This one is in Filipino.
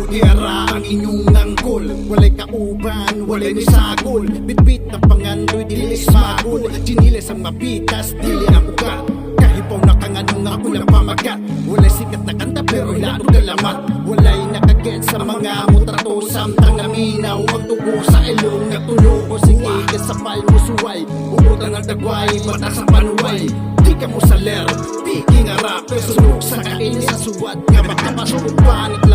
Udiyara ang inyong nanggol, walay kauban, walay ni sagol. Bitbit ng pangandoy, dili ismagol. Giniles ang mapitas, dili ang ugat. Kahipaw na kanganong ako ng pamagat. Walay sikat na kanta pero lato dalamat. Walay nakaget sa mga mutrato. Samtang naminaw ang tubo sa ilong. Natulo ko sige kasapal mo suway. Umutan ang dagway, mata sa panuway. Di ka mo saler, di nga rapper. Sunok sa kain sa suwad nga makapasok panik